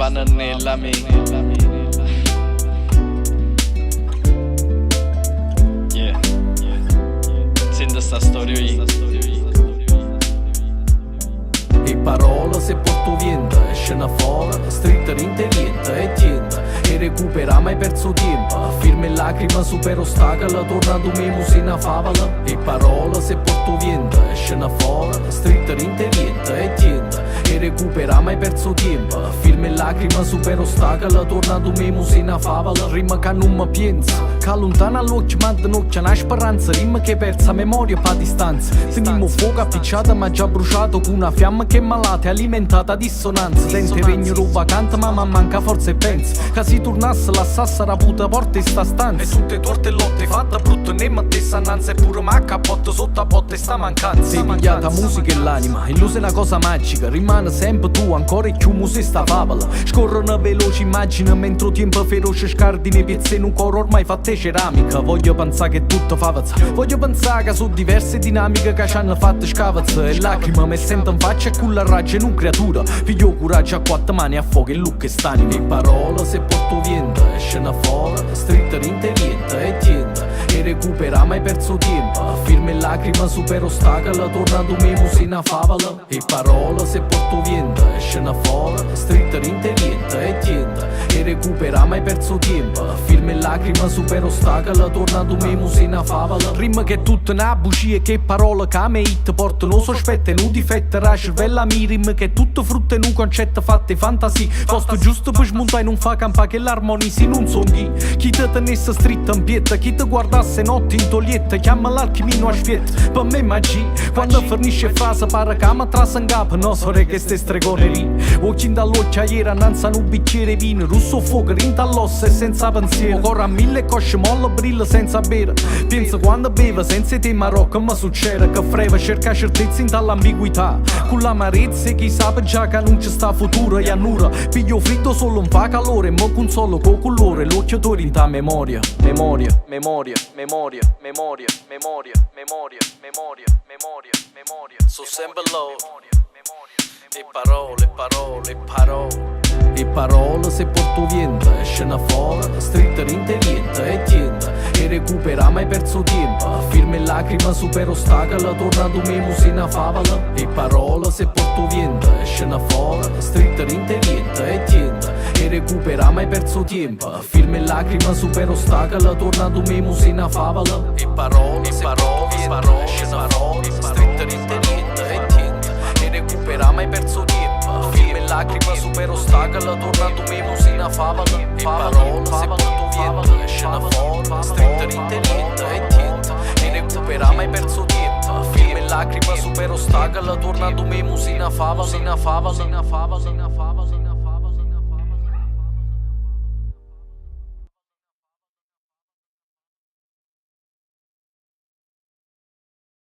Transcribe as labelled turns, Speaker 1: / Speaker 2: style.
Speaker 1: fanno nella me. Yeah, sento sta storia io.
Speaker 2: E parole se porto vento, escono fuori, stretta l'interiente e tienta. E recupera mai perso tempo, firme e lacrime super ostacolo, tornando memo se una favola. E parole se porto vento, escono fuori, stretta l'interiente e tienta. E recupera mai perso tempo, firme e lacrime super ostacolo, tornando memo se una favola. Rima che non mi pensa, che allontana l'occhio ma da notte una speranza. Rima che persa memoria pa distanza. Teniamo fuoco appicciato ma già bruciato, con una fiamma che è malata e alimentata dissonanza. Sente regno ruba canta ma manca forza e pensa che si tornasse la sassa raputa porta in sta stanza. E tutte torte lotte fatta brutta ne mettessa annanza. E pure ma capotta sotto a botte sta mancanza. Sei pigliata musica e l'anima, illusa è una cosa magica. Rimane sempre tu, ancora e più musica sta favola. Scorrono veloci immagini mentre tempo feroce scardine piezze in un cuore ormai fatte ceramica. Voglio pensare che tutto fa vezza, voglio pensare che sono diverse dinamiche che ci hanno fatto scavezza. E lacrime mi sento in faccia e con la raggio in un creatura. Figlio coraggio a quattro mani a fuoco e lucche stanime. E parole se porto vento, escono fuori, stretta l'interiente e tienta. E recupera mai perso tempo, firme e lacrime super ostacolo, tornando memo se una favola. E parole se porto vento, escono fuori, stretta l'interiente e tienta. E recupera mai perso tempo, firme e lacrime super ostacolo, tornando memo se una favola. Rima che è tutta una bugia, che parole che a me hit portano sospette e un difetto. La cervella mi rima che è tutto frutto e un concetto fatte fantasia. Posto giusto per smontare e non fa campa che l'armonisi non son chi te tenesse stritta in pietta, chi te guardasse notte in toglietta, chiama l'alchimino a spietta. Per me magia, quando fornisce frase pare che mi trasa in capo, no so che ste stregonerie. Occhi dall'occhio ieri annanza un bicchiere vino, russo fuoco rintall'ossa e senza pensiero. Ancora a mille cosce molla brilla senza bere. Penso quando beve senza te marocco ma succede che freva cerca certezza in dall'ambiguità. Con l'amarezza e chi sa già che non ci sta futuro e annura. Piglio freddo solo un fa calore, ma con solo con colore l'occhio t'orienta memoria. Memoria, memoria, memoria, memoria, memoria, memoria, memoria, memoria, memoria. So sempre low. E parole, parole, parole. E parole se porto vento, escono fuori, stretta l'interiente e tienta. E recupera mai perso tempo, firme e lacrime super ostacolo, tornando memo se una favola. E parole se porto vento, escono fuori, stretta l'interiente e tienta. E recupera mai perso tempo, firme e lacrime super ostacolo, tornando memo se una favola. E parole se porto vento, escono fuori, stretta l'interiente e tienta. E recupera mai perso tempo, firme e lacrime super ostacolo, tornando memo se una favola. E parole se porto vento, escono fuori, stretta l'interiente e tienta. E recupera mai perso tempo, firme e lacrime super ostacolo, tornando memo se una favola.